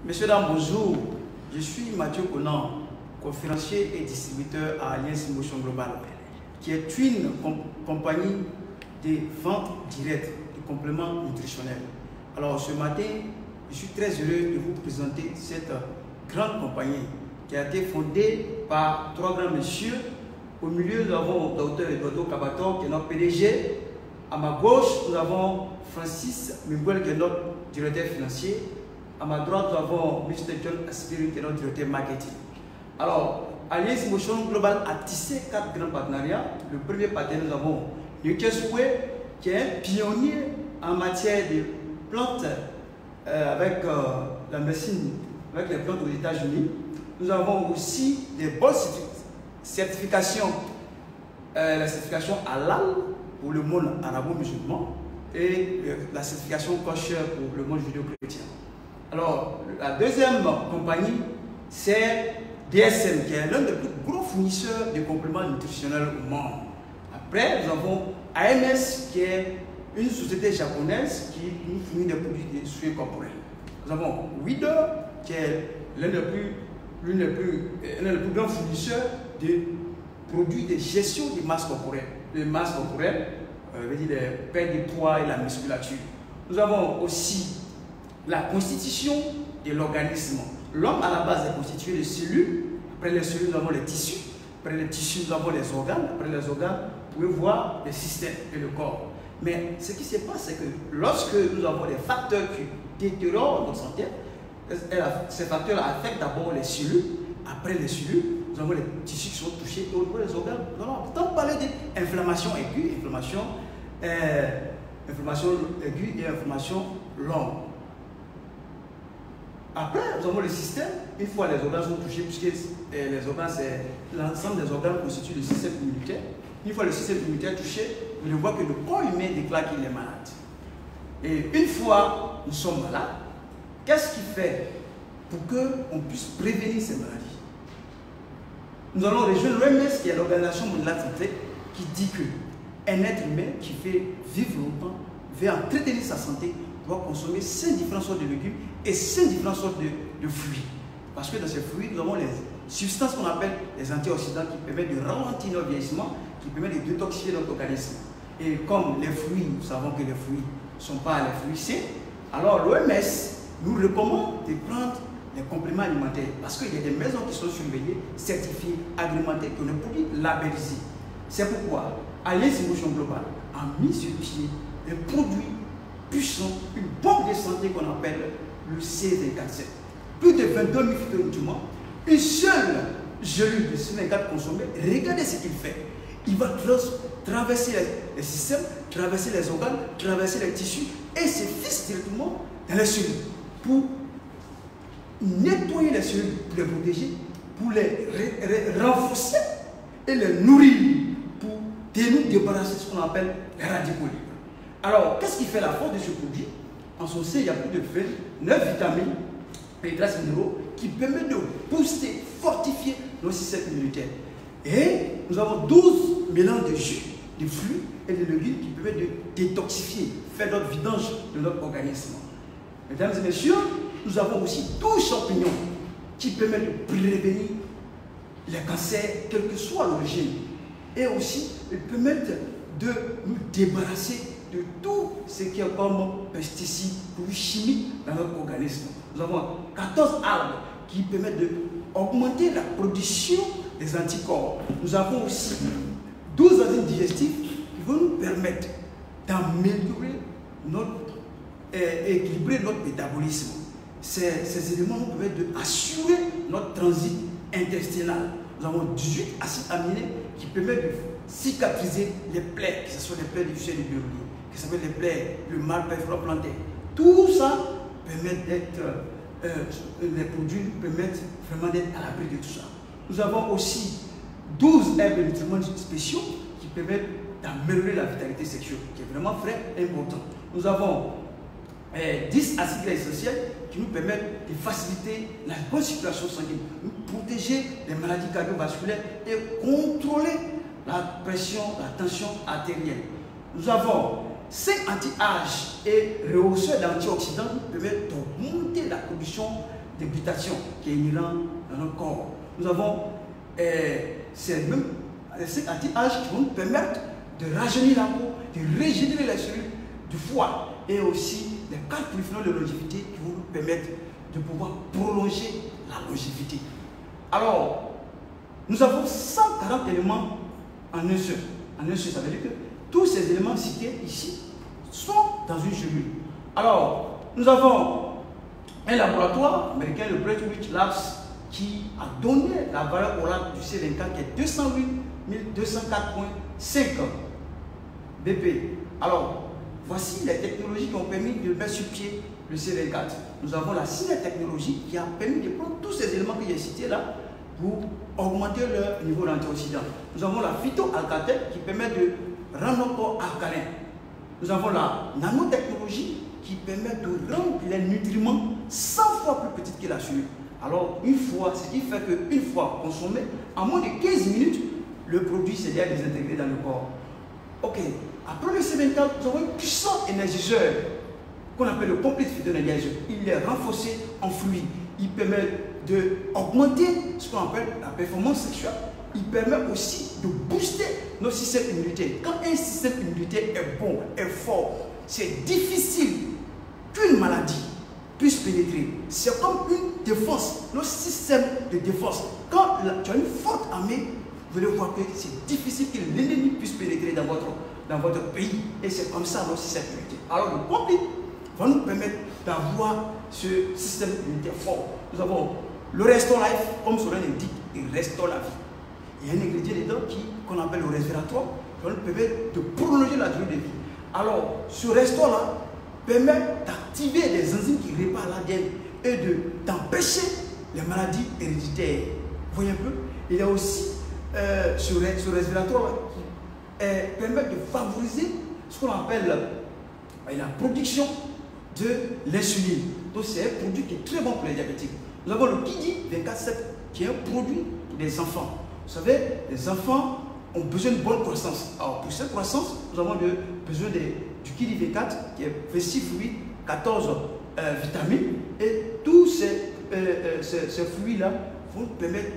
Messieurs, dames, bonjour. Je suis Mathieu Conan, conférencier et distributeur à Alliance Motion Global, qui est une compagnie de vente directe de compléments nutritionnels. Alors, ce matin, je suis très heureux de vous présenter cette grande compagnie qui a été fondée par trois grands messieurs. Au milieu, nous avons Dr. Eduardo Kabator, qui est notre PDG. À ma gauche, nous avons Francis Miguel, qui est notre directeur financier. À ma droite, nous avons Mr. John Aspiri, qui est notre directeur marketing. Alors, Alliance Motion Global a tissé 4 grands partenariats. Le premier partenaire, nous avons Nukeswe, qui est un pionnier en matière de plantes avec la médecine, avec les plantes aux États-Unis. Nous avons aussi des bonnes certifications, la certification halal pour le monde arabo-musulman et la certification kosher pour le monde judéo-chrétien. Alors, la deuxième compagnie, c'est DSM, qui est l'un des plus gros fournisseurs de compléments nutritionnels au monde. Après, nous avons AMS, qui est une société japonaise qui nous fournit des produits de soins corporels. Nous avons Wider, qui est l'un des plus grands fournisseurs de produits de gestion des masses corporelles. Les masses corporelles, veut dire les pertes de poids et la musculature. Nous avons aussi la constitution de l'organisme. L'homme à la base est constitué de cellules. Après les cellules, nous avons les tissus. Après les tissus, nous avons les organes. Après les organes, vous pouvez voir les systèmes et le corps. Mais ce qui se passe, c'est que lorsque nous avons des facteurs qui détériorent notre santé, ces facteurs affectent d'abord les cellules. Après les cellules, nous avons les tissus qui sont touchés et au niveau des organes. Nous allons tant parler d'inflammation aiguë, inflammation aiguë et inflammation longue. Après, nous avons le système. Une fois les organes sont touchés, puisque les organes, c'est l'ensemble des organes constitue le système immunitaire. Une fois le système immunitaire touché, vous voyez que le corps humain déclare qu'il est malade. Et une fois nous sommes malades, qu'est-ce qui fait pour qu'on puisse prévenir ces maladies? Nous allons rejoindre l'OMS, qui est l'Organisation mondiale de la santé, qui dit qu'un être humain qui veut vivre longtemps, veut entretenir sa santé, doit consommer 5 différentes sortes de légumes et 5 différentes sortes de fruits. Parce que dans ces fruits, nous avons les substances qu'on appelle les antioxydants qui permettent de ralentir notre vieillissement, qui permettent de détoxifier notre organisme. Et comme les fruits, nous savons que les fruits ne sont pas les fruits sains, alors l'OMS nous recommande de prendre les compléments alimentaires parce qu'il y a des maisons qui sont surveillées, certifiées, agrémentées, qui ont des produits labellisés. C'est pourquoi Alliance Motion Global a mis sur pied des produits puissants, une bombe de santé qu'on appelle le C24. Plus de 22 000 phytonutriments, une seule gelule de C24 consommée, regardez ce qu'il fait. Il va traverser les systèmes, traverser les organes, traverser les tissus et se fixe directement dans les cellules pour nettoyer les cellules, pour les protéger, pour les renforcer et les nourrir pour nous débarrasser de ce qu'on appelle les radicaux libres. Alors, qu'est-ce qui fait la force de ce produit? En son sein, il y a plus de 9 vitamines et traces minéraux qui permettent de booster, fortifier notre système immunitaire. Et nous avons 12 mélanges de jus, de fruits et de légumes qui permettent de détoxifier, faire notre vidange de notre organisme. Mesdames et messieurs, nous avons aussi 12 champignons qui permettent de prévenir les cancers, quelle que soit l'origine. Et aussi, ils permettent de nous débarrasser de tout ce qui est comme pesticides, produits chimiques dans notre organisme. Nous avons 14 arbres qui permettent d'augmenter la production des anticorps. Nous avons aussi 12 enzymes digestifs qui vont nous permettre d'améliorer équilibrer notre métabolisme. Ces éléments nous permettent d'assurer notre transit intestinal. Nous avons 18 acides aminés qui permettent de cicatriser les plaies, que ce soit les plaies du fichier du biologie, que ce soit les plaies, le mal plantaire. Tout ça permet d'être, les produits permettent vraiment d'être à l'abri de tout ça. Nous avons aussi 12 herbes et nutriments spéciaux qui permettent d'améliorer la vitalité sexuelle, qui est vraiment très important. Nous avons 10 acides gras essentiels qui nous permettent de faciliter la bonne circulation sanguine, nous protéger des maladies cardiovasculaires et contrôler la pression, la tension artérielle. Nous avons 5 anti-âge et rehausseurs d'antioxydants qui permettent d'augmenter la production déglutation qui est inhérent dans notre corps. Nous avons ces mêmes anti-âge qui vont nous permettre de rajeunir la peau, de régénérer les cellules du foie et aussi les 4 polyphénols de longévité qui vont nous permettre de pouvoir prolonger la longévité. Alors, nous avons 140 éléments en un seul. En un seul, ça veut dire que tous ces éléments cités ici sont dans une cellule. Alors, nous avons un laboratoire américain, le Breckenridge Labs, qui a donné la valeur orale du C24 qui est 208.204.5 BP. Alors, voici les technologies qui ont permis de mettre sur pied le C24. Nous avons la technologie qui a permis de prendre tous ces éléments que j'ai cités là pour augmenter leur niveau d'antioxydant. Nous avons la phytoalcatel qui permet de rendre notre corps alcalin. Nous avons la nanotechnologie qui permet de rendre les nutriments 100 fois plus petites que la cellule. Alors, ce qui fait qu'une fois consommé, en moins de 15 minutes, le produit s'est déjà désintégré dans le corps. Ok, après le C24, nous avons un puissant énergiseur qu'on appelle le Complete Phyto Energizer. Il est renforcé en fluide. Il permet d'augmenter ce qu'on appelle la performance sexuelle. Il permet aussi de booster notre système immunitaire. Quand un système immunitaire est bon, est fort, c'est difficile qu'une maladie puisse pénétrer. C'est comme une défense, notre système de défense. Quand tu as une forte armée, vous allez voir que c'est difficile que l'ennemi puisse pénétrer dans votre pays. Et c'est comme ça notre système immunitaire. Alors le Complete va nous permettre d'avoir ce système immunitaire fort. Nous avons le Restore Life, comme son nom l'indique, il restaure la vie. Il y a un ingrédient dedans qu'on appelle le resveratrol, qui va nous permettre de prolonger la durée de vie. Alors, ce Restore-là permet d'activer des enzymes qui réparent l'ADN et d'empêcher les maladies héréditaires. Vous voyez un peu? Il y a aussi ce resveratrol qui permet de favoriser ce qu'on appelle la production de l'insuline. Donc c'est un produit qui est très bon pour les diabétiques. Nous avons le Kidi 24/7 qui est un produit pour les enfants. Vous savez, les enfants ont besoin de bonne croissance. Alors pour cette croissance, nous avons besoin du Kidi 24 qui est 26 fruits, 14 vitamines et tous ces fruits-là vont permettre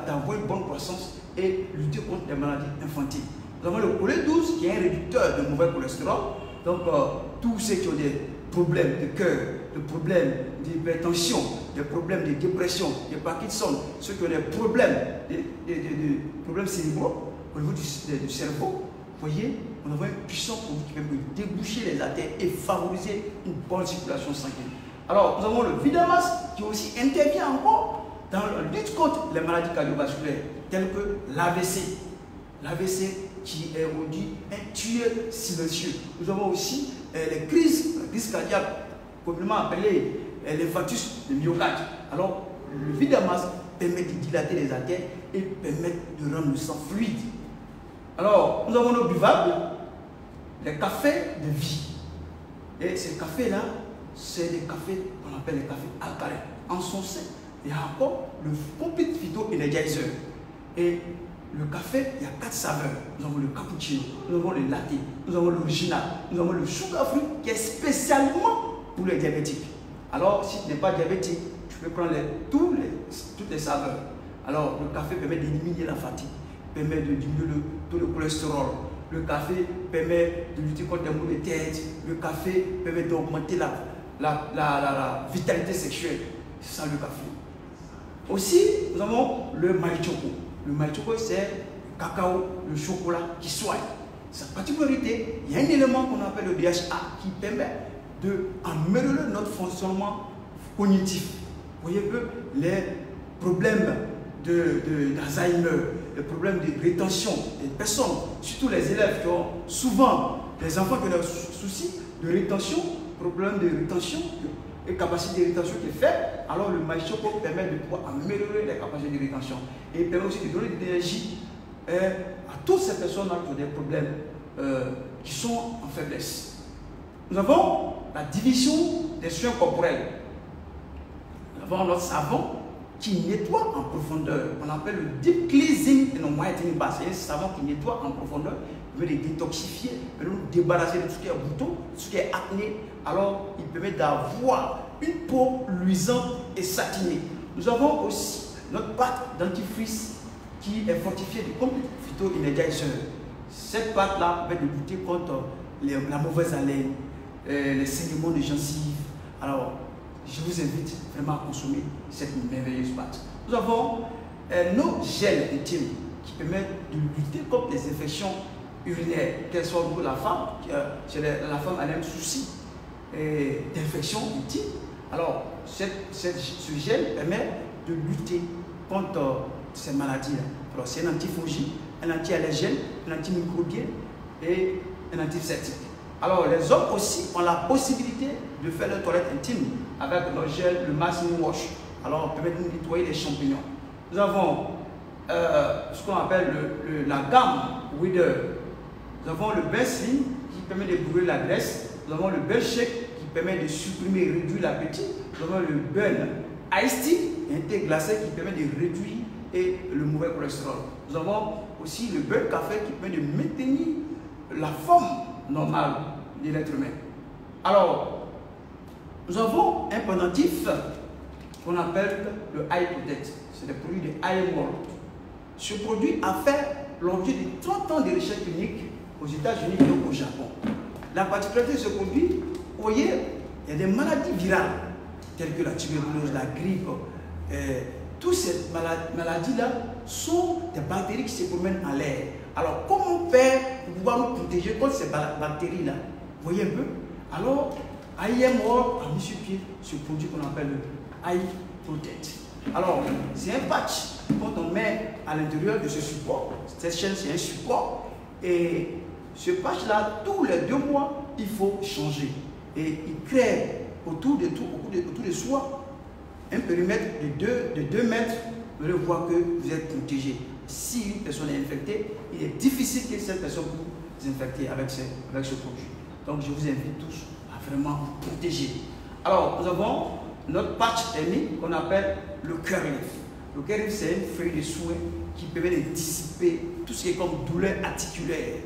d'avoir une bonne croissance et lutter contre les maladies infantiles. Nous avons le Cholet 12 qui est un réducteur de mauvais cholestérol. Donc tous ceux qui ont des problèmes de cœur, des problèmes d'hypertension, des problèmes de dépression, de Parkinson, ceux qui ont des problèmes, problèmes cérébraux au niveau du cerveau, vous voyez, on a un puissant produit qui permet de déboucher les artères et favoriser une bonne circulation sanguine. Alors, nous avons le Vidamas qui aussi intervient encore dans la lutte contre les maladies cardiovasculaires, telles que l'AVC. L'AVC qui est aujourd'hui un tueur silencieux. Nous avons aussi les crises cardiaques, communément appelées l'infarctus de myocarde. Alors, le Vidamas permet de dilater les artères et permet de rendre le sang fluide. Alors, nous avons nos buvables, les cafés de vie. Et ces cafés-là, c'est des cafés qu'on appelle les cafés alcalins. En son sein, il y a encore le Complete Phyto Energizer. Et le café, il y a 4 saveurs. Nous avons le cappuccino, nous avons le latte, nous avons l'original, nous avons le sugar free qui est spécialement pour les diabétiques. Alors, si tu n'es pas diabétique, tu peux prendre toutes les saveurs. Alors, le café permet d'éliminer la fatigue, permet de diminuer le taux de cholestérol. Le café permet de lutter contre les maux de tête. Le café permet d'augmenter la vitalité sexuelle. C'est ça le café. Aussi, nous avons le maï choco. Le maï choco, c'est le cacao, le chocolat qui soigne. Sa particularité, il y a un élément qu'on appelle le DHA qui permet d'améliorer notre fonctionnement cognitif. Vous voyez que les problèmes d'Alzheimer, les problèmes de rétention des personnes, surtout les élèves qui ont souvent, les enfants qui ont des soucis de rétention, problèmes de rétention et capacité de rétention qui est faible, alors le maï choco permet de pouvoir améliorer les capacités de rétention et il permet aussi de donner de l'énergie à toutes ces personnes-là qui ont des problèmes qui sont en faiblesse. Nous avons la division des soins corporels. Nous avons notre savon qui nettoie en profondeur. On appelle le Deep Cleansing and Whitening Bath. C'est un savon qui nettoie en profondeur, il veut les détoxifier, il veut nous débarrasser de tout ce qui est boutons, de tout ce qui est acné. Alors, il permet d'avoir une peau luisante et satinée. Nous avons aussi notre pâte dentifrice qui est fortifiée de complete phyto-energizer. Cette pâte-là permet de lutter contre la mauvaise haleine, les saignements de gencives. Alors, je vous invite vraiment à consommer cette merveilleuse pâte. Nous avons nos gels intimes qui permettent de lutter contre les infections urinaires, qu'elles soient pour la femme, la femme a un souci d'infection intime. Alors, ce gel permet de lutter contre ces maladies-là. Alors, c'est un antifongique, un anti-allergène, un antimicrobien et un antiseptique. Alors, les hommes aussi ont la possibilité de faire leur toilette intime avec leur gel, le Masking Wash. Alors, on permet de nettoyer les champignons. Nous avons ce qu'on appelle la gamme Wither. Nous avons le bain slim qui permet de brûler la graisse. Nous avons le bain shake qui permet de supprimer et réduire l'appétit. Nous avons le bain iced tea, un thé glacé qui permet de réduire le mauvais cholestérol. Nous avons aussi le bain café qui permet de maintenir la forme normale de l'être humain. Alors, nous avons un pendentif qu'on appelle le Eye Protect. C'est des produits de IMOL. Ce produit a fait l'objet de 30 ans de recherche clinique aux États-Unis et au Japon. La particularité de ce produit, vous voyez, il y a des maladies virales telles que la tuberculose, la grippe. Toutes ces maladies-là sont des bactéries qui se promènent en l'air. Alors, comment faire pour pouvoir nous protéger contre ces bactéries-là? Vous voyez un peu? Alors, IMOL a mis sur pied ce produit qu'on appelle le Eye Protect. Alors, c'est un patch quand on met à l'intérieur de ce support. Cette chaîne, c'est un support. Et ce patch-là, tous les 2 mois, il faut changer. Et il crée autour de soi un périmètre de 2 mètres. Vous allez voir que vous êtes protégé. Si une personne est infectée, il est difficile que cette personne vous infecte avec ce produit. Donc, je vous invite tous à vraiment vous protéger. Alors, nous avons notre patch thermique qu'on appelle le Cureleaf. Le Cureleaf, c'est une feuille de soin qui permet de dissiper tout ce qui est comme douleur articulaire.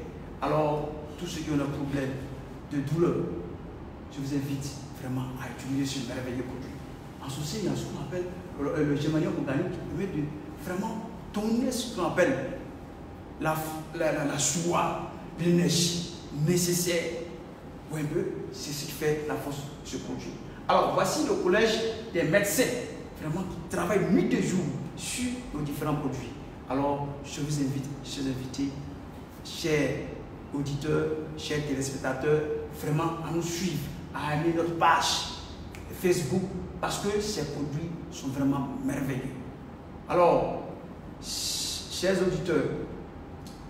Alors, tous ceux qui ont un problème de douleur, je vous invite vraiment à utiliser ce merveilleux produit. En ceci, il y a ce qu'on appelle le germanium organique qui permet de vraiment donner ce qu'on appelle la joie, l'énergie nécessaire. Oui, c'est ce qui fait la force de ce produit. Alors, voici le collège des médecins, vraiment qui travaillent nuit et jour sur nos différents produits. Alors, je vous invite, chers invités, chers auditeurs, chers téléspectateurs, vraiment à nous suivre, à aimer notre page Facebook, parce que ces produits sont vraiment merveilleux. Alors, chers auditeurs,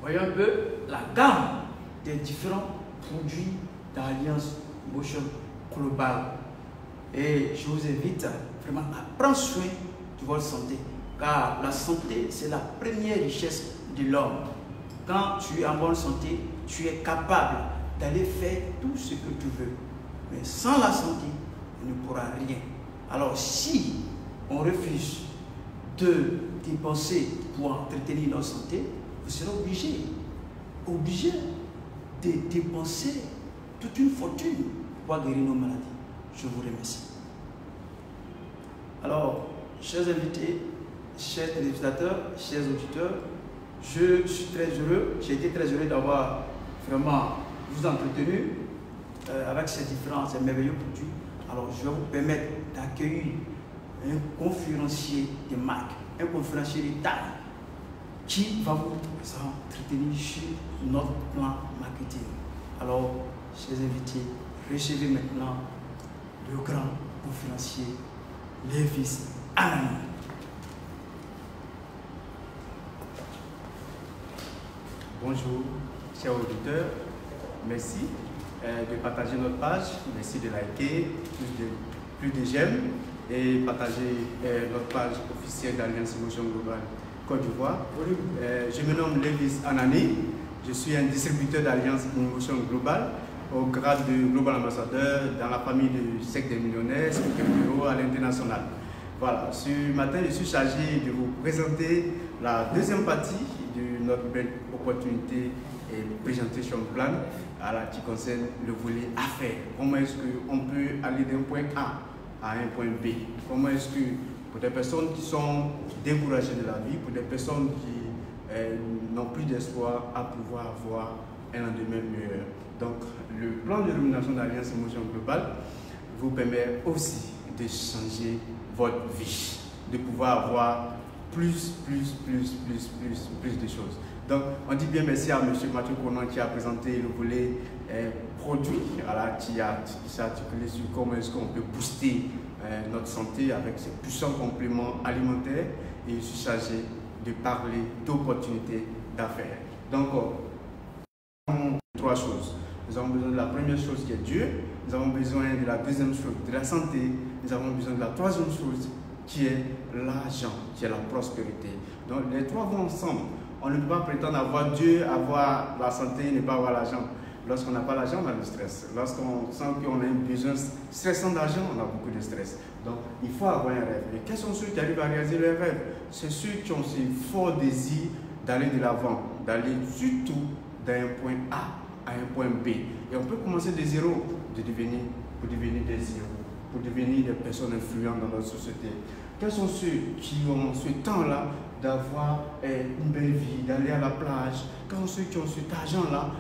voyons un peu la gamme des différents produits d'Alliance Motion Global. Et je vous invite vraiment à prendre soin de votre santé, car la santé, c'est la première richesse de l'homme. Quand tu es en bonne santé, tu es capable d'aller faire tout ce que tu veux. Mais sans la santé, on ne pourra rien. Alors si on refuse de dépenser pour entretenir notre santé, vous serez obligé de dépenser toute une fortune pour guérir nos maladies. Je vous remercie. Alors, chers invités, chers téléspectateurs, chers auditeurs, je suis très heureux, j'ai été très heureux d'avoir vraiment vous entretenu avec ces merveilleux produits. Alors, je vais vous permettre d'accueillir un conférencier de marque, un conférencier de taille qui va vous entretenir sur notre plan marketing. Alors, chers invités, recevez maintenant le grand conférencier Lévis Anani. Bonjour, chers auditeurs. Merci de partager notre page. Merci de liker, plus de j'aime et partager notre page officielle d'Alliance Motion Global Côte d'Ivoire. Je me nomme Lévis Anani. Je suis un distributeur d'Alliance Motion Global au grade de Global Ambassadeur dans la famille du secte des millionnaires, speaker bureau à l'international. Voilà, ce matin, je suis chargé de vous présenter la deuxième partie de notre belle opportunité et présentation plan qui concerne le volet affaires. Comment est-ce qu'on peut aller d'un point A à un point B? Comment est-ce que, pour des personnes qui sont découragées de la vie, pour des personnes qui n'ont plus d'espoir à pouvoir avoir un lendemain meilleur. Donc, le plan de domination d'Alliance Émotion Globale vous permet aussi de changer votre vie, de pouvoir avoir plus de choses. Donc, on dit bien merci à M. Mathieu Conan qui a présenté le volet produit, voilà, qui s'est articulé sur comment est-ce qu'on peut booster notre santé avec ces puissants compléments alimentaires, et je suis chargé de parler d'opportunités d'affaires. Donc, nous avons trois choses. Nous avons besoin de la première chose qui est Dieu, nous avons besoin de la deuxième chose, de la santé, nous avons besoin de la troisième chose qui est l'argent, qui est la prospérité. Donc les trois vont ensemble. On ne peut pas prétendre avoir Dieu, avoir la santé et ne pas avoir l'argent. Lorsqu'on n'a pas l'argent, on a le stress. Lorsqu'on sent qu'on a un besoin stressant d'argent, on a beaucoup de stress. Donc il faut avoir un rêve. Et quels sont ceux qui arrivent à réaliser leurs rêves? C'est ceux qui ont ce fort désir d'aller de l'avant, d'aller surtout d'un point A à un point B. Et on peut commencer de zéro, pour devenir des héros, pour devenir des personnes influentes dans notre société. Quels sont ceux qui ont ce temps-là d'avoir une belle vie, d'aller à la plage? Quels sont ceux qui ont cet argent-là,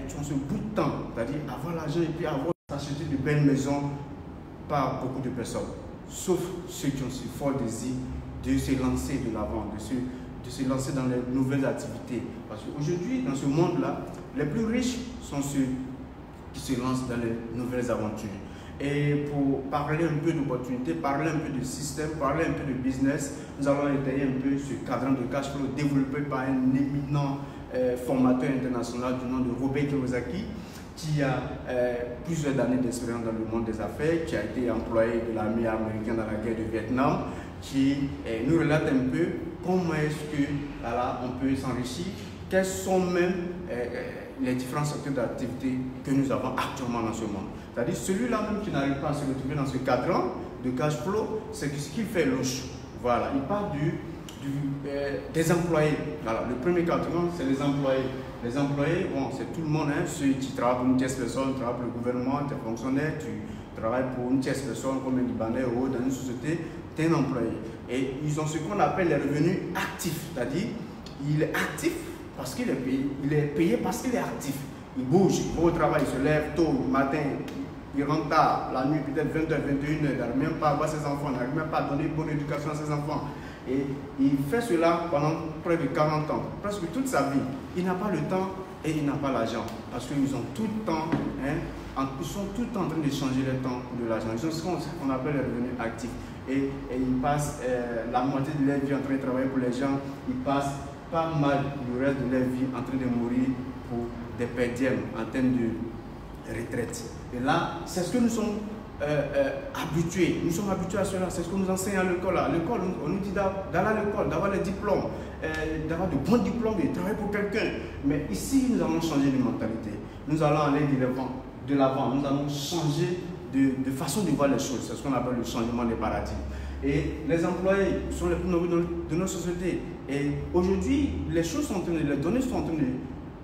qui ont ce bout de temps, c'est-à-dire avoir l'argent et puis avoir acheté de belles maisons par beaucoup de personnes, sauf ceux qui ont ce fort désir de se lancer de l'avant, de se lancer dans les nouvelles activités. Parce qu'aujourd'hui, dans ce monde-là, les plus riches sont ceux qui se lancent dans les nouvelles aventures. Et pour parler un peu d'opportunités, parler un peu de système, parler un peu de business, nous allons étayer un peu ce cadran de cash flow développé par un éminent formateur international du nom de Robert Kiyosaki, qui a plusieurs années d'expérience dans le monde des affaires, qui a été employé de l'armée américaine dans la guerre du Vietnam, qui nous relate un peu comment est-ce que voilà, on peut s'enrichir, quels sont même les différents secteurs d'activité que nous avons actuellement dans ce monde. C'est-à-dire celui-là même qui n'arrive pas à se retrouver dans ce cadran de cash flow, c'est ce qu'il fait louche. Voilà, il parle des employés. Voilà, le premier cadran, c'est les employés. Les employés, bon, c'est tout le monde, hein, ceux qui travaillent pour une tierce personne, travaillent pour le gouvernement, tu es fonctionnaire, tu travailles pour une tierce personne comme un Libanais ou dans une société, tu es un employé. Et ils ont ce qu'on appelle les revenus actifs, c'est-à-dire il est actif parce qu'il est payé, il est payé parce qu'il est actif. Il bouge, il va au travail, il se lève tôt le matin, il rentre tard, la nuit peut-être 20h, 21h, il n'arrive même pas à voir ses enfants, il n'arrive même pas à donner une bonne éducation à ses enfants. Et il fait cela pendant près de 40 ans, presque toute sa vie. Il n'a pas le temps et il n'a pas l'argent, parce qu'ils ont tout le temps, ils sont tout le temps en train de changer le temps de l'argent. Ils ont ce qu'on appelle les revenus actifs. Et ils passent la moitié de leur vie en train de travailler pour les gens, ils passent pas mal le reste de leur vie en train de mourir pour des perdièmes en termes de retraite. Et là, c'est ce que nous sommes habitués. Nous sommes habitués à cela. C'est ce qu'on nous enseigne à l'école. À l'école, on nous dit d'aller à l'école, d'avoir les diplômes, d'avoir de bons diplômes, de travailler pour quelqu'un. Mais ici, nous allons changer de mentalité. Nous allons aller de l'avant. Nous allons changer de façon de voir les choses. C'est ce qu'on appelle le changement des paradigmes. Et les employés sont les plus nombreux de notre société. Et aujourd'hui, les choses sont en train de, les données sont en train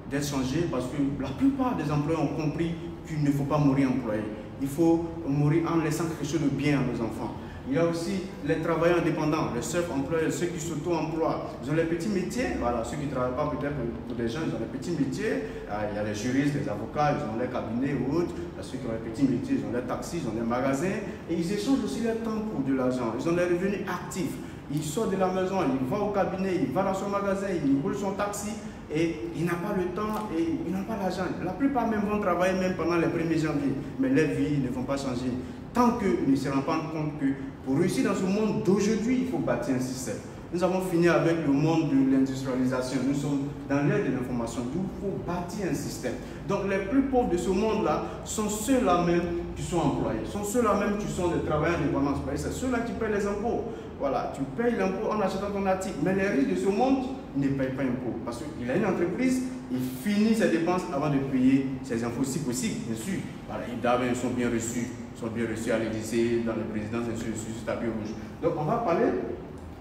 d'être changées parce que la plupart des employés ont compris qu'il ne faut pas mourir employé. Il faut mourir en laissant quelque chose de bien à nos enfants. Il y a aussi les travailleurs indépendants, les self-employés, ceux qui s'auto-emploient. Ils ont les petits métiers, voilà, ceux qui ne travaillent pas peut-être pour des gens, ils ont les petits métiers. Il y a les juristes, les avocats, ils ont les cabinets ou autres. Il y a ceux qui ont les petits métiers, ils ont les taxis, ils ont les magasins. Et ils échangent aussi leur temps pour de l'argent. Ils ont des revenus actifs. Il sort de la maison, il va au cabinet, il va dans son magasin, il roule son taxi et il n'a pas le temps et il n'a pas l'argent. La plupart même vont travailler même pendant les 1er janvier, mais leurs vies ne vont pas changer. Tant qu'ils ne se rendent pas compte que pour réussir dans ce monde d'aujourd'hui, il faut bâtir un système. Nous avons fini avec le monde de l'industrialisation. Nous sommes dans l'ère de l'information. Il faut bâtir un système. Donc les plus pauvres de ce monde-là sont ceux-là même qui sont employés. Sont ceux-là même qui sont des travailleurs indépendants. C'est ceux-là qui paient les impôts. Voilà, tu payes l'impôt en achetant ton article. Mais les riches de ce monde ne payent pas d'impôt. Parce qu'il a une entreprise, il finit ses dépenses avant de payer ses impôts si possible, bien sûr. Voilà, ils sont bien reçus. Ils sont bien reçus à l'Élysée, dans les présidences, ainsi de suite, sur tapis rouge. Donc on va parler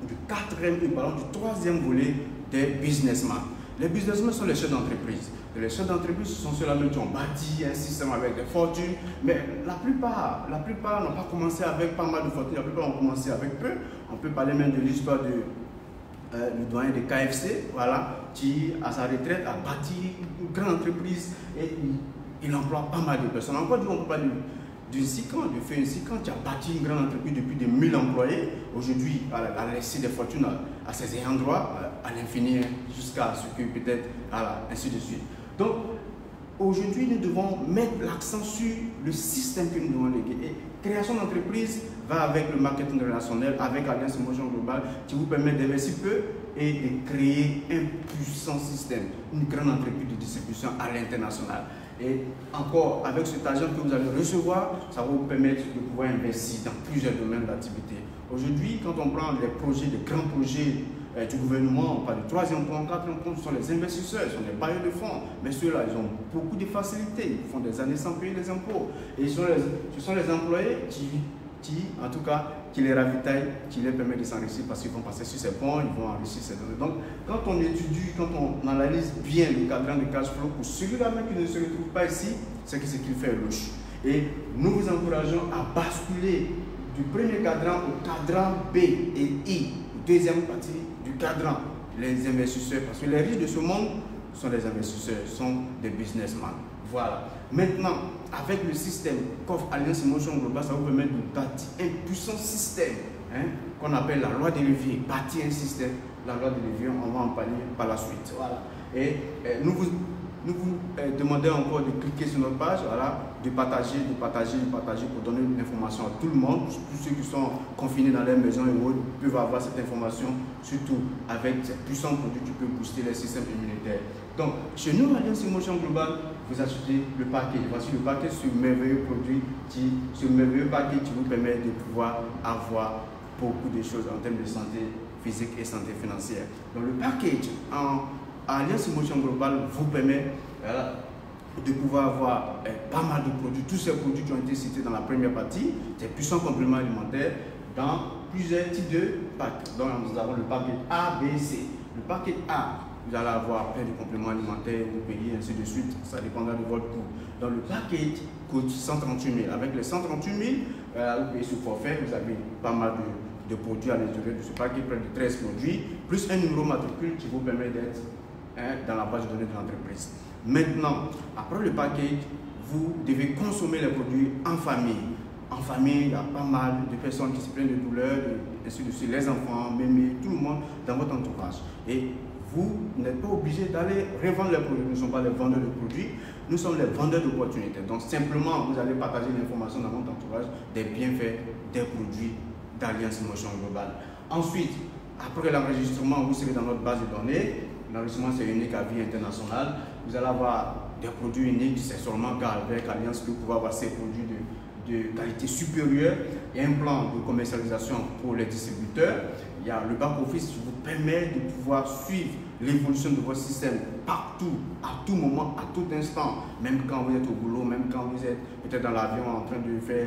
du troisième volet des businessmen. Les businessmen sont les chefs d'entreprise. Les chefs d'entreprise sont ceux-là qui ont bâti un système avec des fortunes. Mais la plupart n'ont pas commencé avec pas mal de fortunes. La plupart ont commencé avec peu. On peut parler même de l'histoire du doyen de KFC, voilà, qui à sa retraite a bâti une grande entreprise et il emploie pas mal de personnes. Encore on peut parler d'une Sican, de Feu Sican, qui a bâti une grande entreprise depuis des 1000 employés. Aujourd'hui, elle a laissé des fortunes à ses ayants droit, à l'infini, jusqu'à ce que peut-être, voilà, ainsi de suite. Donc, aujourd'hui, nous devons mettre l'accent sur le système que nous devons léguer. Et création d'entreprise va avec le marketing relationnel, avec Alliance Motion Global, qui vous permet d'investir peu et de créer un puissant système, une grande entreprise de distribution à l'international. Et encore, avec cet argent que vous allez recevoir, ça va vous permettre de pouvoir investir dans plusieurs domaines d'activité. Aujourd'hui, quand on prend les projets, les grands projets du gouvernement, on parle du 3e point, 4e point, ce sont les investisseurs, ce sont les bailleurs de fonds. Mais ceux-là, ils ont beaucoup de facilités, ils font des années sans payer les impôts. Et ce sont les employés qui, en tout cas, qui les ravitaillent, qui les permettent de s'enrichir parce qu'ils vont passer sur ces ponts, ils vont enrichir ces données. Donc, quand on étudie, quand on analyse bien le cadran de cash flow, pour celui-là même qui ne se retrouve pas ici, c'est ce qu'il fait louche. Et nous vous encourageons à basculer du premier cadran au cadran B et I, deuxième partie du cadran, les investisseurs, parce que les riches de ce monde sont des investisseurs, sont des businessmen. Voilà. Maintenant, avec le système qu'offre Alliance Motion Global, ça vous permet de bâtir un puissant système qu'on appelle la loi des leviers. Bâtir un système, la loi des leviers, on va en parler par la suite. Voilà. Et nous vous demandons encore de cliquer sur notre page, voilà, de partager pour donner l'information à tout le monde. Tous ceux qui sont confinés dans leur maison et autres peuvent avoir cette information, surtout avec ces puissants produits qui peuvent booster les systèmes immunitaires. Donc, chez nous, Alliance Motion Global, vous achetez le paquet. Voici le paquet, ce merveilleux produit, ce merveilleux paquet qui vous permet de pouvoir avoir beaucoup de choses en termes de santé physique et santé financière. Donc, le package en Alliance Motion Global vous permet de pouvoir avoir pas mal de produits, tous ces produits qui ont été cités dans la première partie, des puissants compléments alimentaires dans plusieurs types de packs. Donc, nous avons le paquet A, B, C. Le paquet A, vous allez avoir plein de compléments alimentaires, vous payez, ainsi de suite, ça dépendra de votre coût. Dans le package coûte 138 000. Avec les 138 000, vous payez sur forfait, vous avez pas mal de produits à l'intérieur de ce paquet, près de 13 produits, plus un numéro matricule qui vous permet d'être dans la base de données de l'entreprise. Maintenant, après le package, vous devez consommer les produits en famille. En famille, il y a pas mal de personnes qui se plaignent de douleurs, ainsi de suite, les enfants, mémés, tout le monde dans votre entourage. Et vous n'êtes pas obligé d'aller revendre les produits. Nous ne sommes pas les vendeurs de produits, nous sommes les vendeurs d'opportunités. Donc simplement, vous allez partager l'information dans votre entourage des bienfaits des produits d'Alliance Motion Global. Ensuite, après l'enregistrement, vous serez dans notre base de données. L'enregistrement, c'est unique à vie internationale. Vous allez avoir des produits uniques, c'est seulement qu'avec Alliance que vous pouvez avoir ces produits de qualité supérieure. Il y a un plan de commercialisation pour les distributeurs. Il y a le back-office qui vous permet de pouvoir suivre l'évolution de votre système partout, à tout moment, à tout instant, même quand vous êtes au boulot, même quand vous êtes peut-être dans l'avion en train de faire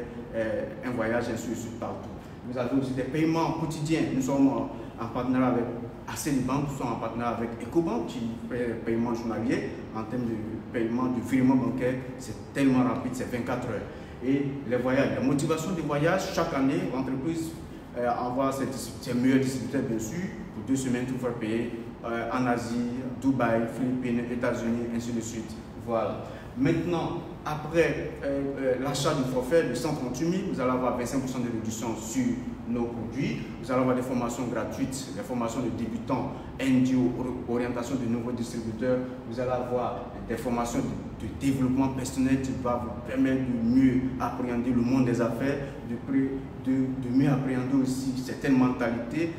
un voyage, ainsi de suite, partout. Vous avez aussi des paiements quotidiens. Nous sommes en partenariat avec Acelibank, nous sommes en partenariat avec Ecobank qui fait des paiements journaliers. En termes de paiement, de virement bancaire, c'est tellement rapide, c'est 24 heures. Et les voyages, la motivation des voyages, chaque année, l'entreprise envoie ses meilleurs distributeurs, bien sûr, pour 2 semaines, tout faire payer en Asie, Dubaï, Philippines, États-Unis, ainsi de suite. Voilà. Maintenant, après l'achat du forfait de 138 000, vous allez avoir 25% de réduction sur nos produits. Vous allez avoir des formations gratuites, des formations de débutants, NGO, orientation de nouveaux distributeurs. Vous allez avoir des formations de développement personnel qui va vous permettre de mieux appréhender le monde des affaires, de mieux appréhender aussi certaines mentalités,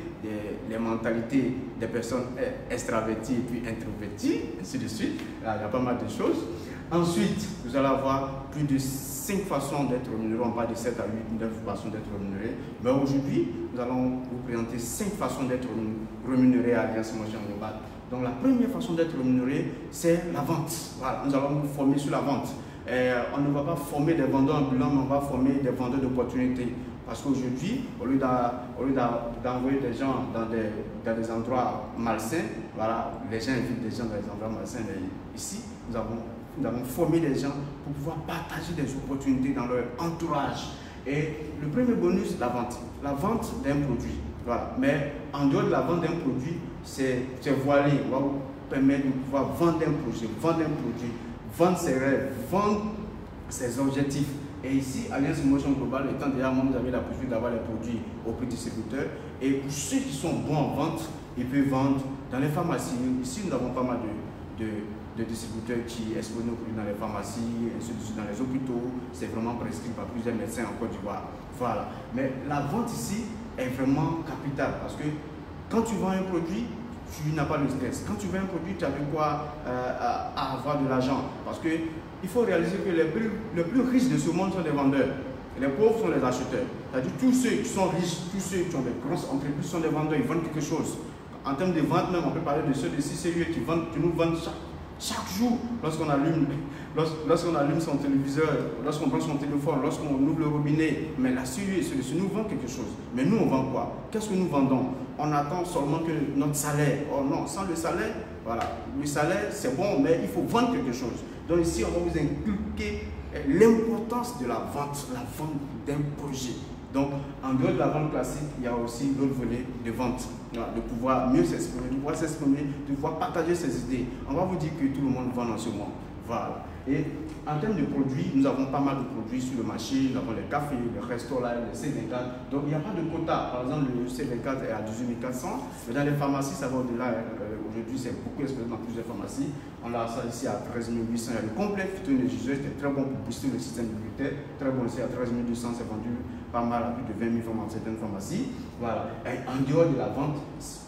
les mentalités des personnes extraverties et puis introverties, ainsi de suite. Là, il y a pas mal de choses. Ensuite, vous allez avoir plus de 5 façons d'être rémunéré. On parle de 7 à 8, 9 façons d'être rémunéré. Mais aujourd'hui, nous allons vous présenter 5 façons d'être rémunéré à Alliance Motion Global. Donc la première façon d'être rémunéré, c'est la vente. Voilà, nous allons vous former sur la vente. On ne va pas former des vendeurs ambulants, mais on va former des vendeurs d'opportunités. Parce qu'aujourd'hui, au lieu d'envoyer des gens dans des endroits malsains, voilà, les gens invitent des gens dans des endroits malsains. Mais ici, nous avons formé les gens pour pouvoir partager des opportunités dans leur entourage. Et le premier bonus, la vente. La vente d'un produit. Voilà. Mais en dehors de la vente d'un produit, c'est voilé. On va vous permettre de pouvoir vendre un projet, vendre un produit, vendre ses rêves, vendre ses objectifs. Et ici, Alliance Motion Global, étant déjà membre, vous avez la possibilité d'avoir les produits au prix distributeur. Et pour ceux qui sont bons en vente, ils peuvent vendre dans les pharmacies. Ici, nous avons pas mal de distributeurs qui exposent nos produits dans les pharmacies, ainsi de suite, dans les hôpitaux. C'est vraiment prescrit par plusieurs médecins en Côte d'Ivoire. Voilà. Mais la vente ici est vraiment capitale parce que quand tu vends un produit, tu n'as pas de stress. Quand tu vends un produit, tu as de quoi avoir de l'argent. Parce que il faut réaliser que les plus riches de ce monde sont des vendeurs. Et les pauvres sont les acheteurs. C'est-à-dire tous ceux qui sont riches, tous ceux qui ont des grosses entreprises sont des vendeurs. Ils vendent quelque chose. En termes de vente même, on peut parler de ceux de CCUE qui nous vendent chaque jour. Lorsqu'on allume son téléviseur, lorsqu'on prend son téléphone, lorsqu'on ouvre le robinet. Mais la CCUE, ceux-ci nous vendent quelque chose. Mais nous, on vend quoi? Qu'est-ce que nous vendons? On attend seulement que notre salaire. Oh non, sans le salaire, voilà. Le salaire, c'est bon, mais il faut vendre quelque chose. Donc ici, on va vous inculquer l'importance de la vente d'un projet. Donc, en dehors de la vente classique, il y a aussi l'autre volet de vente. Voilà, de pouvoir mieux s'exprimer, de pouvoir partager ses idées. On va vous dire que tout le monde vend en ce moment. Voilà. Et en termes de produits, nous avons pas mal de produits sur le marché. Nous avons les cafés, les restaurants, les C24. Donc, il n'y a pas de quota. Par exemple, le C24 est à 18 400. Mais dans les pharmacies, ça va au-delà. Aujourd'hui, c'est beaucoup exposé dans plusieurs pharmacies. On a ça ici à 13 800. Il y a le complet phytoénergiseur, c'était très bon pour booster le système immunitaire. Très bon ici à 13 200. C'est vendu pas mal à plus de 20 000 francs dans certaines pharmacies. Voilà. Et en dehors de la vente,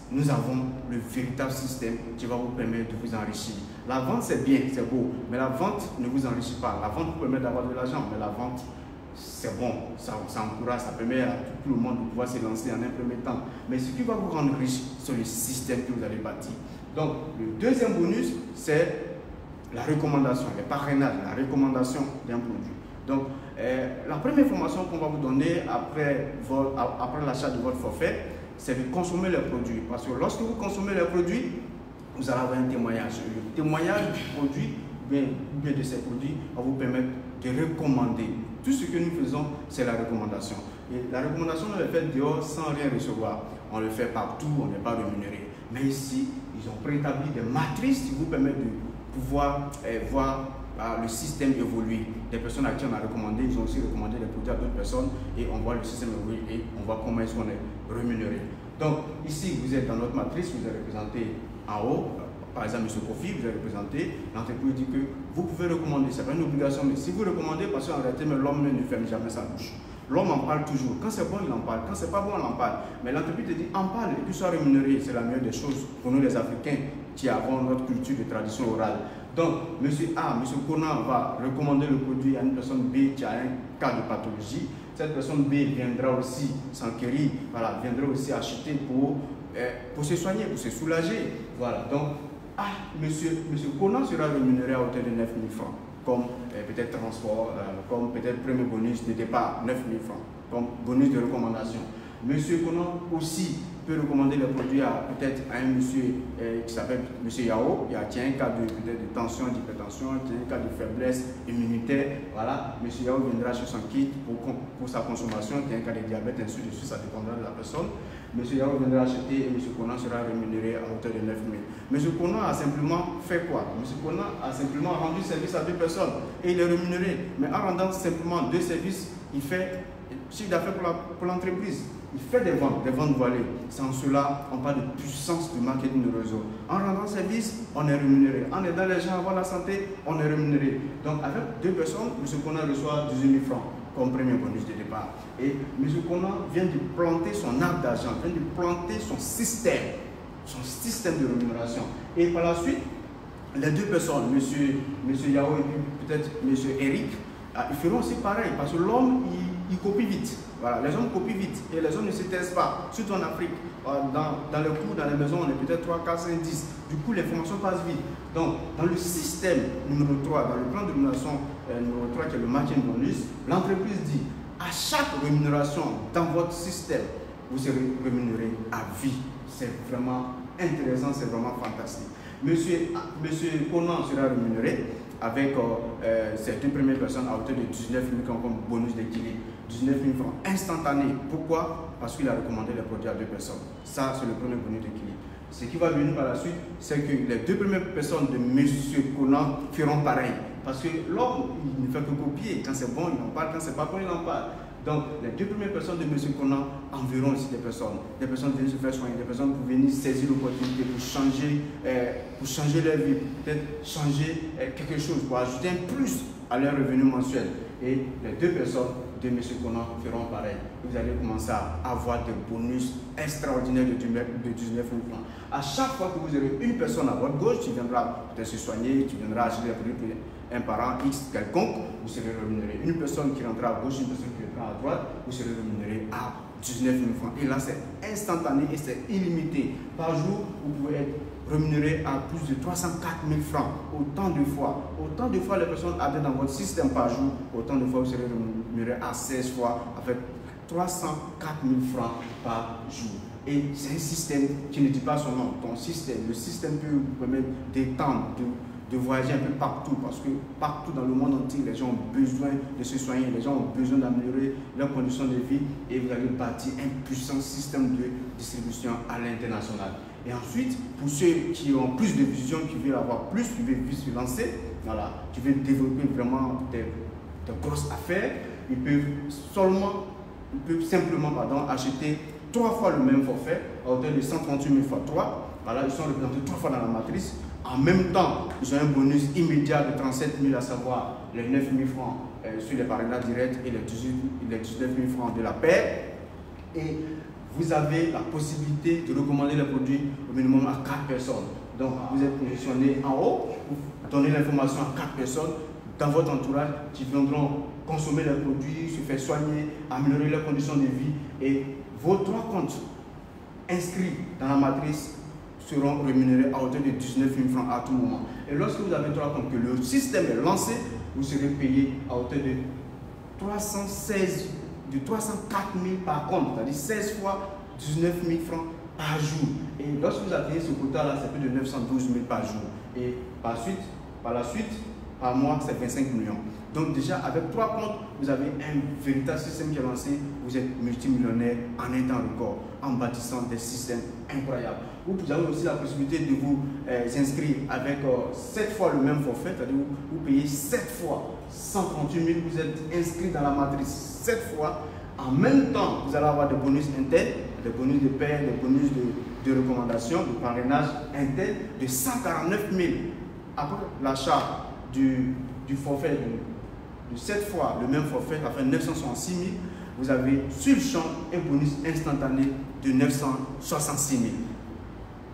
nous avons le véritable système qui va vous permettre de vous enrichir. La vente, c'est bien, c'est beau, mais la vente ne vous enrichit pas. La vente vous permet d'avoir de l'argent, mais la vente, c'est bon, ça encourage, ça permet à tout le monde de pouvoir se lancer en un premier temps. Mais ce qui va vous rendre riche, c'est le système que vous allez bâtir. Donc, le deuxième bonus, c'est la recommandation, les parrainages, la recommandation d'un produit. Donc, la première formation qu'on va vous donner après l'achat de votre forfait, c'est de consommer les produits. Parce que lorsque vous consommez les produits, vous allez avoir un témoignage. Le témoignage du produit, bien de ces produits, va vous permettre de recommander. Tout ce que nous faisons, c'est la recommandation. Et la recommandation, on le fait dehors sans rien recevoir. On le fait partout, on n'est pas rémunéré. Mais ici, ils ont préétabli des matrices qui vous permettent de pouvoir voir le système évoluer. Des personnes à qui on a recommandé, ils ont aussi recommandé des produits à d'autres personnes et on voit le système évoluer et on voit comment est-ce qu'on est rémunéré. Donc ici, vous êtes dans notre matrice, vous êtes représenté en haut. Par exemple, M. Kofi, vous êtes représenté. L'entreprise dit que vous pouvez recommander. Ce n'est pas une obligation, mais si vous recommandez, parce qu'en réalité, l'homme ne ferme jamais sa bouche. L'homme en parle toujours. Quand c'est bon, il en parle. Quand c'est pas bon, on en parle. Mais l'entreprise te dit en parle et puis sois rémunéré. C'est la meilleure des choses pour nous les Africains qui avons notre culture de tradition orale. Donc, M. A, M. Conan va recommander le produit à une personne B qui a un cas de pathologie. Cette personne B viendra aussi s'enquérir, voilà, viendra aussi acheter pour se soigner, pour se soulager. Voilà. Donc, M. Conan sera rémunéré à hauteur de 9 000 francs, comme peut-être transport, comme peut-être premier bonus de départ, 9 000 francs, comme bonus de recommandation. M. Conan aussi peut recommander les produits à peut-être à un monsieur qui s'appelle M. Yao, qui a un cas de tension, d'hypertension, qui a un cas de faiblesse immunitaire. Voilà, M. Yao viendra sur son kit pour sa consommation, qui a un cas de diabète, ainsi de suite, ça dépendra de la personne. M. Yao viendra acheter et M. Conan sera rémunéré à hauteur de 9 000. M. Conan a simplement fait quoi? M. Conan a simplement rendu service à deux personnes et il est rémunéré. Mais en rendant simplement deux services, il fait chiffre d'affaires pour l'entreprise. Il fait des ventes voilées. Sans cela, on parle de puissance de marketing de réseau. En rendant service, on est rémunéré. En aidant les gens à avoir la santé, on est rémunéré. Donc, avec deux personnes, M. Conan reçoit 18 000 francs comme premier bonus de départ. Et M. Conan vient de planter son arbre d'argent, vient de planter son système de rémunération. Et par la suite, les deux personnes, M. Yao et peut-être M. Eric, ils feront aussi pareil, parce que l'homme, il copie vite. Voilà, les hommes copient vite et les hommes ne se taisent pas, surtout en Afrique. Dans les cours, dans les maisons, on est peut-être 3, 4, 5, 10. Du coup, l'information passe vite. Donc, dans le système numéro 3, dans le plan de rémunération numéro 3, qui est le marketing bonus, l'entreprise dit À chaque rémunération dans votre système, vous serez rémunéré à vie. C'est vraiment intéressant, c'est vraiment fantastique. Monsieur Conan sera rémunéré avec ces deux premières personnes à hauteur de 19 000 francs comme bonus d'équilibre. 19 000 francs instantanés. Pourquoi? Parce qu'il a recommandé les produits à deux personnes. Ça, c'est le premier bonus d'équilibre. Ce qui va venir par la suite, c'est que les deux premières personnes de monsieur Conan feront pareil. Parce que l'homme, il ne fait que copier. Quand c'est bon, il en parle. Quand c'est pas bon, il en parle. Donc, les deux premières personnes de M. Conan enverront aussi des personnes viennent se faire soigner, des personnes pour venir saisir l'opportunité pour changer leur vie, peut-être changer quelque chose, pour ajouter un plus à leur revenu mensuel. Et les deux personnes de M. Conan feront pareil. Vous allez commencer à avoir des bonus extraordinaires de 19 000 francs. À chaque fois que vous aurez une personne à votre gauche, tu viendras peut-être se soigner, tu viendras acheter des produits pour un parent X quelconque, vous serez rémunéré. Une personne qui rentrera à gauche, une personne qui rentrera à droite, vous serez rémunéré à 19 000 francs. Et là, c'est instantané et c'est illimité. Par jour, vous pouvez être rémunéré à plus de 304 000 francs. Autant de fois les personnes adhèrent dans votre système par jour, autant de fois vous serez rémunéré à 16 fois avec 304 000 francs par jour. Et c'est un système qui ne dit pas son nom. Ton système, le système peut vous permettre d'étendre, de voyager un peu partout, parce que partout dans le monde entier, les gens ont besoin de se soigner, les gens ont besoin d'améliorer leurs conditions de vie, et vous allez bâtir un puissant système de distribution à l'international. Et ensuite, pour ceux qui ont plus de vision, qui veulent avoir plus, qui veulent se lancer, voilà, qui veulent développer vraiment des grosses affaires, ils peuvent simplement acheter 3 fois le même forfait à hauteur de 138 000 fois 3. Voilà, ils sont représentés 3 fois dans la matrice. En même temps, ils ont un bonus immédiat de 37 000, à savoir les 9 000 francs sur les parrainages directs et les 19 000 francs de la paire. Et vous avez la possibilité de recommander les produits au minimum à 4 personnes. Donc, vous êtes positionné en haut pour donner l'information à 4 personnes dans votre entourage qui viendront consommer les produits, se faire soigner, améliorer leurs conditions de vie. Et vos 3 comptes inscrits dans la matrice seront rémunérés à hauteur de 19 000 francs à tout moment. Et lorsque vous avez 3 comptes, que le système est lancé, vous serez payé à hauteur de 304 000 par compte, c'est-à-dire 16 fois 19 000 francs par jour. Et lorsque vous atteignez ce quota-là, c'est plus de 912 000 par jour. Et par la suite, par mois, c'est 25 millions. Donc déjà, avec 3 comptes, vous avez un véritable système qui est lancé. Vous êtes multimillionnaire en un temps record, en bâtissant des systèmes incroyables. Vous avez aussi la possibilité de vous inscrire avec 7 fois le même forfait, c'est-à-dire vous payez 7 fois 138 000, vous êtes inscrit dans la matrice 7 fois. En même temps, vous allez avoir des bonus internes, des bonus de paie, des bonus de recommandation, de parrainage interne de 149 000. Après l'achat du forfait de 7 fois le même forfait, ça fait 966 000. Vous avez sur le champ un bonus instantané de 966 000.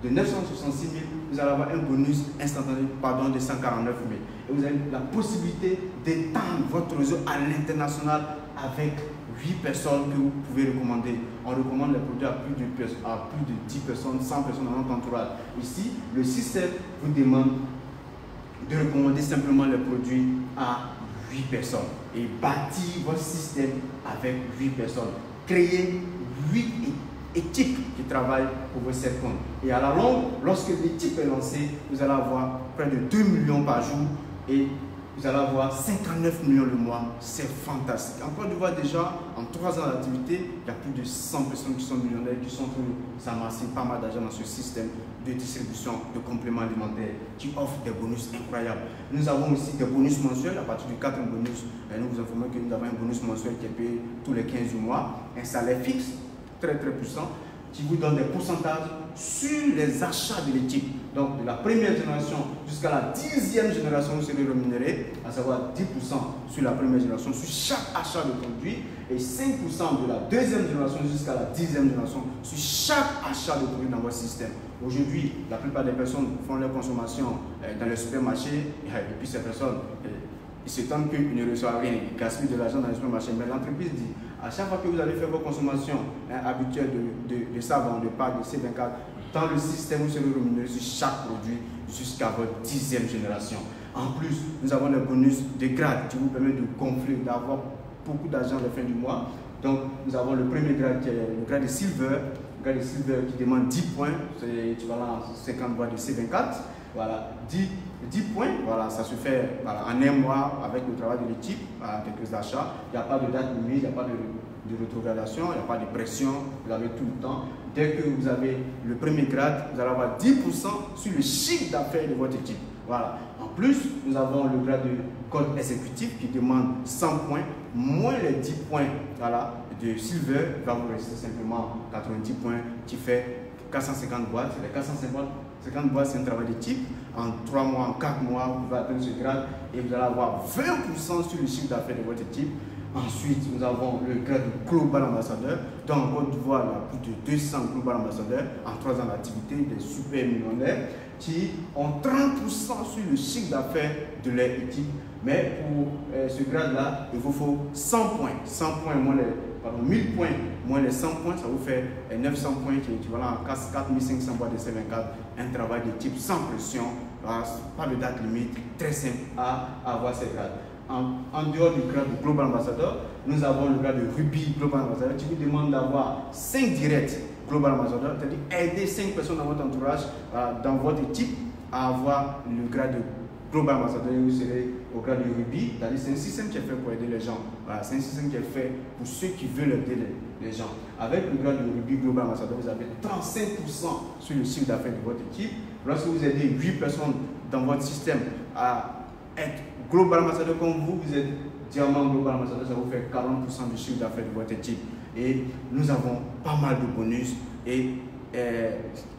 De 966 000, vous allez avoir un bonus instantané de 149 000. Et vous avez la possibilité d'étendre votre réseau à l'international avec 8 personnes que vous pouvez recommander. On recommande les produits à plus de 10 personnes, 100 personnes dans notre entourage. Ici, le système vous demande de recommander simplement les produits à 8 personnes et bâtir votre système avec 8 personnes. Créer 8 équipes qui travaillent pour vos 7 comptes. Et à la longue, lorsque l'équipe est lancée, vous allez avoir près de 2 millions par jour et vous allez avoir 59 millions le mois. C'est fantastique. En Côte d'Ivoire, déjà, en 3 ans d'activité, il y a plus de 100 personnes qui sont millionnaires, qui sont amassées pas mal d'argent dans ce système de distribution de compléments alimentaires qui offre des bonus incroyables. Nous avons aussi des bonus mensuels. À partir du 4e bonus, nous vous informons que nous avons un bonus mensuel qui est payé tous les 15 du mois. Un salaire fixe, très puissant, qui vous donne des pourcentages sur les achats de l'équipe. Donc de la première génération jusqu'à la 10e génération, vous serez rémunéré, à savoir 10% sur la première génération, sur chaque achat de produit, et 5% de la 2e génération jusqu'à la 10e génération, sur chaque achat de produit dans votre système. Aujourd'hui, la plupart des personnes font leur consommation dans les supermarchés, et puis ces personnes, ils se tentent qu'ils ne reçoivent rien, ils gaspillent de l'argent dans les supermarchés. Mais l'entreprise dit, à chaque fois que vous allez faire vos consommations habituelles de savon, de pâtes, de C24, dans le système, vous serez rémunéré sur chaque produit jusqu'à votre 10e génération. En plus, nous avons les bonus de grade qui vous permettent de gonfler, d'avoir beaucoup d'argent à la fin du mois. Donc, nous avons le premier grade qui est le grade de Silver. Le grade de Silver qui demande 10 points, c'est équivalent à 50 boîtes de C24. Voilà, 10 points, voilà, ça se fait voilà, en un mois avec le travail de l'équipe, quelques achats. Il n'y a pas de date limite, il n'y a pas de rétrogradation, il n'y a pas de pression, vous avez tout le temps. Dès que vous avez le premier grade, vous allez avoir 10% sur le chiffre d'affaires de votre équipe. Voilà. En plus, nous avons le grade de code exécutif qui demande 100 points, moins les 10 points voilà, de Silver, il va vous rester simplement 90 points qui fait 450 boîtes. Les 450 boîtes, c'est un travail de type. En 3 mois, en 4 mois, vous allez atteindre ce grade et vous allez avoir 20% sur le chiffre d'affaires de votre équipe. Ensuite, nous avons le grade de Global Ambassadeur. Dans Côte d'Ivoire, il y a plus de 200 Global Ambassadeurs en 3 ans d'activité, des super millionnaires qui ont 30% sur le chiffre d'affaires de leur équipe. Mais pour ce grade-là, il vous faut 100 points. 100 points moins les, pardon, 1000 points moins les 100 points, ça vous fait 900 points qui est équivalent à 4500 boîtes de C24. Un travail de type sans pression, pas de date limite, très simple à avoir ces grades. En dehors du grade de Global Ambassador, nous avons le grade de Ruby Global Ambassador qui vous demande d'avoir 5 directs Global Ambassador, c'est-à-dire aider 5 personnes dans votre entourage, dans votre équipe, à avoir le grade de Global Ambassador et vous serez au grade de Ruby. C'est un système qui est fait pour aider les gens. Voilà, c'est un système qui est fait pour ceux qui veulent aider les gens. Avec le grade de Ruby Global Ambassador, vous avez 35% sur le chiffre d'affaires de votre équipe. Lorsque vous aidez 8 personnes dans votre système à être Global Ambassador comme vous, vous êtes Diamant Global Ambassador, ça vous fait 40% du chiffre d'affaires de votre équipe. Et nous avons pas mal de bonus et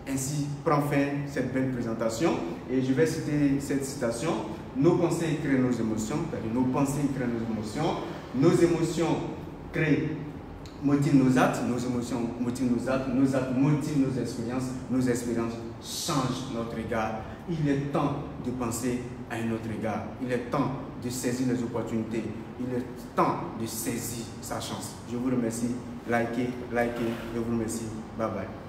ainsi prend fin cette belle présentation. Et je vais citer cette citation: nos pensées créent nos émotions, c'est-à-dire nos pensées créent nos émotions créent, motivent nos actes, nos émotions motivent nos actes motivent nos expériences changent notre regard. Il est temps de penser à un autre regard. Il est temps de saisir les opportunités. Il est temps de saisir sa chance. Je vous remercie. Likez, je vous remercie. Bye bye.